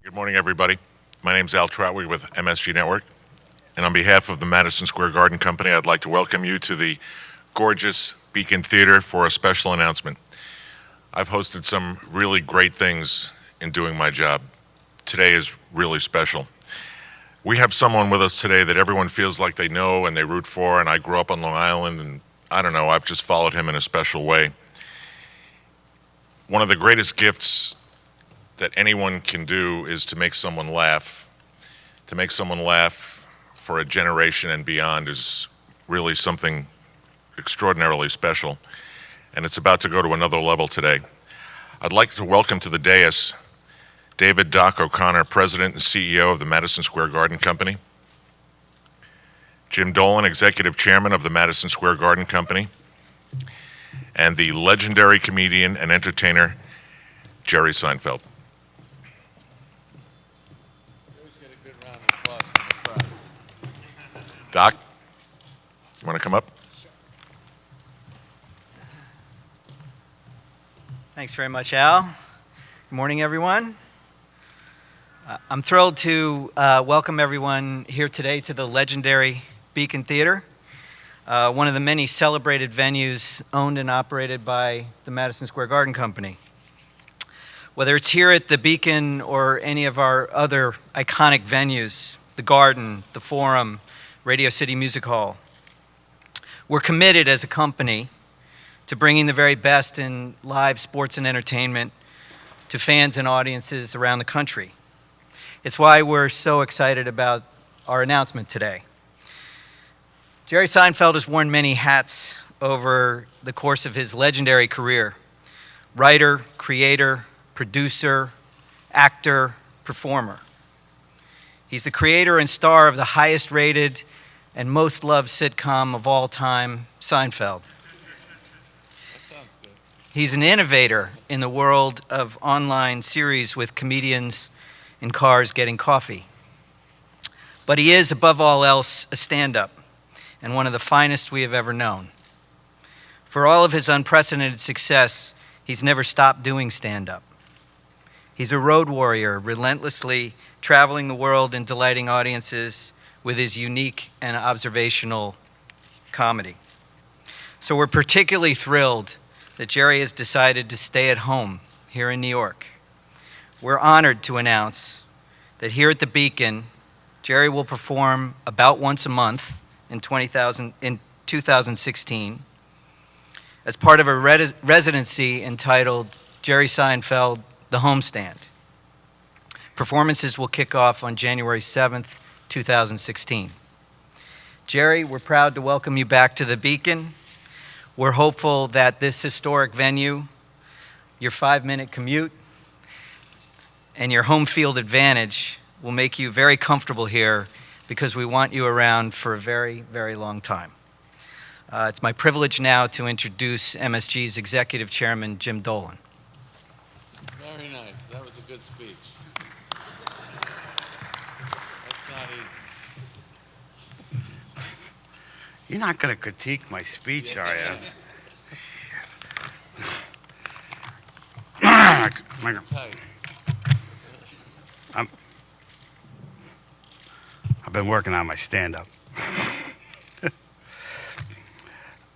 Good morning, everybody. My name's Al Troutwig with MSG Network, and on behalf of the Madison Square Garden Company, I'd like to welcome you to the gorgeous Beacon Theater for a special announcement. I've hosted some really great things in doing my job. Today is really special. We have someone with us today that everyone feels like they know and they root for, and I grew up on Long Island, and I don't know, I've just followed him in a special way. One of the greatest gifts that anyone can do is to make someone laugh. To make someone laugh for a generation and beyond is really something extraordinarily special, and it's about to go to another level today. I'd like to welcome to the dais David Doc O'Connor, President and CEO of the Madison Square Garden Company, Jim Dolan, Executive Chairman of the Madison Square Garden Company, and the legendary comedian and entertainer Jerry Seinfeld. Doc, you want to come up? Thanks very much, Al. Good morning, everyone. I'm thrilled to welcome everyone here today to the legendary Beacon Theater, one of the many celebrated venues owned and operated by the Madison Square Garden Company. Whether it's here at the Beacon or any of our other iconic venues, the Garden, the Forum, Radio City Music Hall, we're committed as a company to bringing the very best in live sports and entertainment to fans and audiences around the country. It's why we're so excited about our announcement today. Jerry Seinfeld has worn many hats over the course of his legendary career: writer, creator, producer, actor, performer. He's the creator and star of the highest rated and most loved sitcom of all time, Seinfeld. He's an innovator in the world of online series with comedians in cars getting coffee. But he is, above all else, a stand-up and one of the finest we have ever known. For all of his unprecedented success, he's never stopped doing stand-up. He's a road warrior, relentlessly traveling the world and delighting audiences with his unique and observational comedy. So we're particularly thrilled that Jerry has decided to stay at home here in New York. We're honored to announce that here at the Beacon, Jerry will perform about once a month in 2016 as part of a residency entitled Jerry Seinfeld, The Homestand. Performances will kick off on January 7th, 2016. Jerry, we're proud to welcome you back to the Beacon. We're hopeful that this historic venue, your 5-minute commute, and your home field advantage will make you very comfortable here because we want you around for a very, very long time. It's my privilege now to introduce MSG's Executive Chairman, Jim Dolan. Very nice. That was a good speech. That's not easy. You're not going to critique my speech, are you? Tight. I've been working on my stand-up.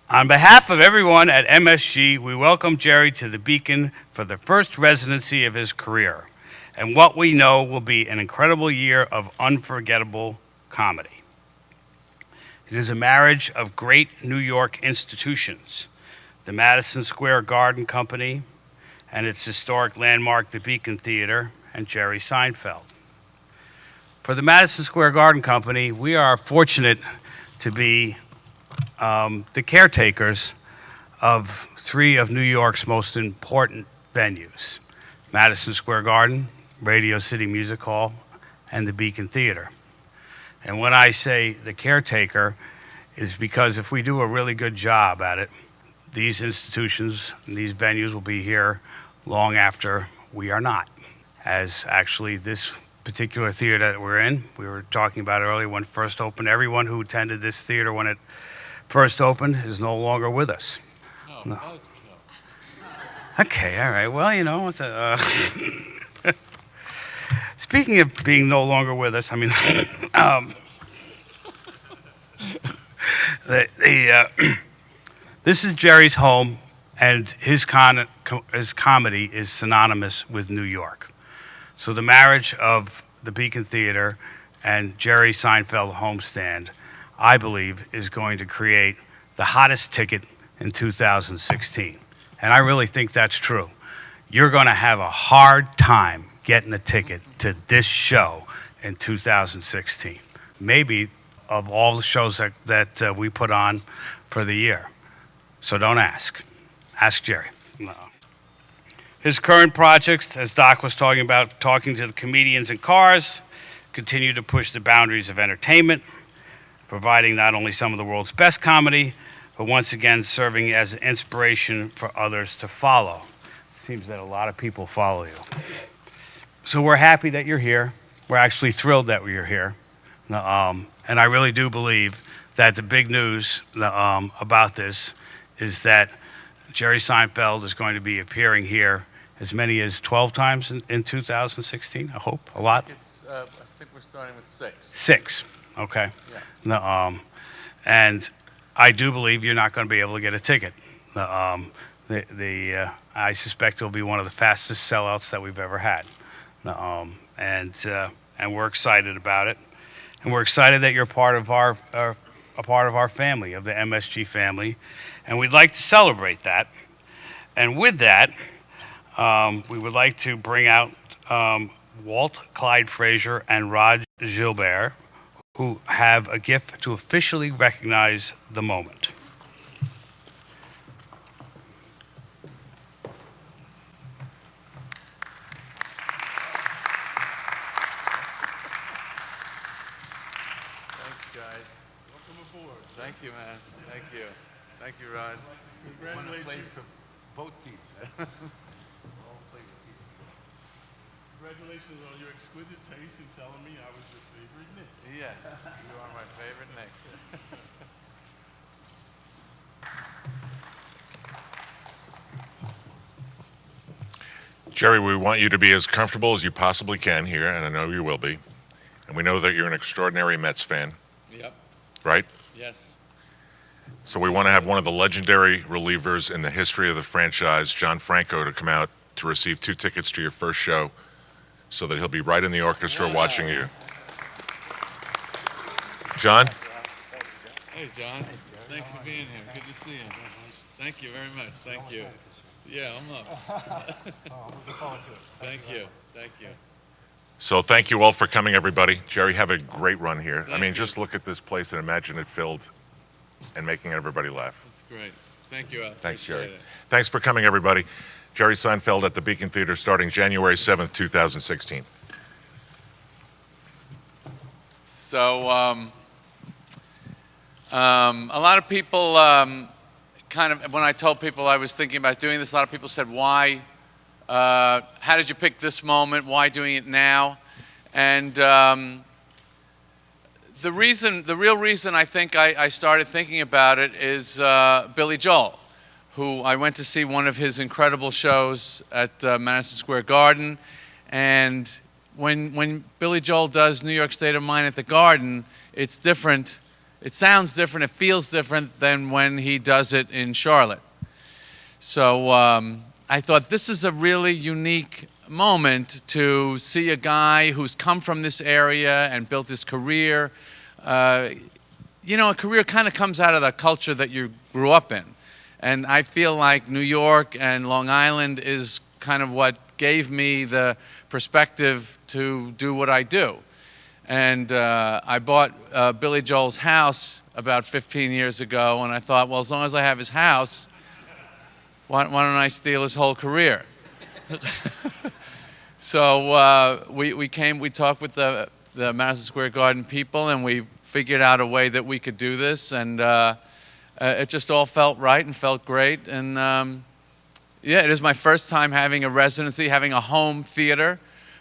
On behalf of everyone at MSG, we welcome Jerry to the Beacon for the first residency of his career, and what we know will be an incredible year of unforgettable comedy. It is a marriage of great New York institutions, the Madison Square Garden Company and its historic landmark, the Beacon Theater, and Jerry Seinfeld. For the Madison Square Garden Company, we are fortunate to be the caretakers of 3 of New York's most important venues: Madison Square Garden, Radio City Music Hall, and the Beacon Theater. And when I say the caretaker, is because if we do a really good job at it, these institutions and these venues will be here long after we are not. As actually this particular theater that we're in, we were talking about earlier when it first opened, everyone who attended this theater when it first opened is no longer with us. No. Okay, all right. Well, you know, Speaking of being no longer with us, I mean, this is Jerry's home, and his comedy is synonymous with New York. So the marriage of the Beacon Theater and Jerry Seinfeld homestand, I believe, is going to create the hottest ticket in 2016. And I really think that's true. You're going to have a hard time getting a ticket to this show in 2016. Maybe of all the shows that we put on for the year. So don't ask. Ask Jerry. No. His current projects, as Doc was talking about, talking to the comedians in cars, continue to push the boundaries of entertainment, providing not only some of the world's best comedy, but once again serving as an inspiration for others to follow. Seems that a lot of people follow you. So we're happy that you're here. We're actually thrilled that you're here. And I really do believe that the big news about this is that Jerry Seinfeld is going to be appearing here as many as 12 times in 2016, I hope. A lot? I think we're starting with 6. 6, okay. Yeah. And I do believe you're not going to be able to get a ticket. I suspect it'll be one of the fastest sellouts that we've ever had. And we're excited about it. And we're excited that you're part of our family, of the MSG family. And we'd like to celebrate that. And with that, we would like to bring out Walt Clyde Frazier and Rod Gilbert, who have a gift to officially recognize the moment. Thanks, guys. Welcome aboard. Thank you, man. Thank you. Thank you, Rod. Congratulations. For both teams. Congratulations on your exquisite taste in telling me I was your favorite Nick. Yes, you are my favorite Nick. Jerry, we want you to be as comfortable as you possibly can here, and I know you will be. And we know that you're an extraordinary Mets fan, Yep. right? Yes. So we want to have one of the legendary relievers in the history of the franchise, John Franco, to come out to receive 2 tickets to your first show so that he'll be right in the orchestra Wow. watching you. John? Hey, John. Thanks for being here. Good to see you. Thank you very much. Thank you. Yeah, almost. I'm looking forward to it. Thank you. Thank you. So thank you all for coming, everybody. Jerry, have a great run here. I Thank mean, you. just look at this place and imagine it filled and making everybody laugh. That's great. Thank you, Al. Thanks, Appreciate Jerry. it. Thanks for coming, everybody. Jerry Seinfeld at the Beacon Theater starting January 7th, 2016. So, a lot of people kind of, when I told people I was thinking about doing this, a lot of people said, why? How did you pick this moment? Why doing it now? And the real reason I think I started thinking about it is Billy Joel, who I went to see one of his incredible shows at Madison Square Garden. And when Billy Joel does New York State of Mind at the Garden, it's different. It sounds different, it feels different than when he does it in Charlotte. So I thought this is a really unique moment to see a guy who's come from this area and built his career. You know, a career kind of comes out of the culture that you grew up in. And I feel like New York and Long Island is kind of what gave me the perspective to do what I do. And I bought Billy Joel's house about 15 years ago, and I thought, well, as long as I have his house, why don't I steal his whole career? So we talked with the Madison Square Garden people, and we figured out a way that we could do this, and it just all felt right and felt great. And yeah, it is my first time having a residency, having a home theater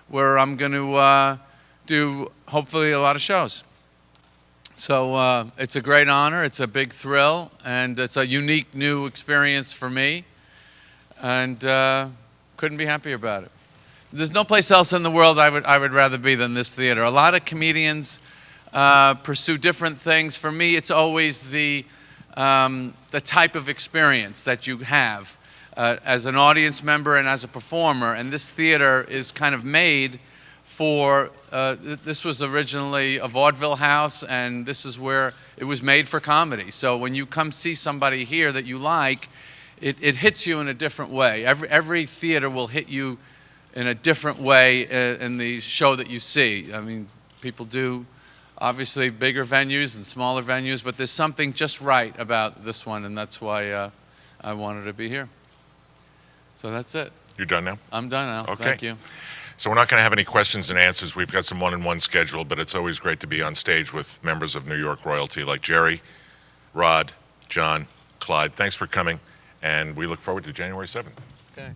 where I'm going to do hopefully a lot of shows. So it's a great honor, it's a big thrill, and it's a unique new experience for me, and couldn't be happier about it. there's no place else in the world I would rather be than this theater. A lot of comedians pursue different things. For me, it's always the type of experience that you have as an audience member and as a performer. And this theater is kind of made for, this was originally a vaudeville house, and this is where it was made for comedy. So when you come see somebody here that you like, it hits you in a different way. Every theater will hit you in a different way in the show that you see. I mean, people do obviously bigger venues and smaller venues, but there's something just right about this one, and that's why I wanted to be here. So that's it. You're done now? I'm done now. Okay. Thank you. So we're not going to have any questions and answers. We've got some one-on-one scheduled, but it's always great to be on stage with members of New York royalty like Jerry, Rod, John, Clyde. Thanks for coming, and we look forward to January 7th. Okay.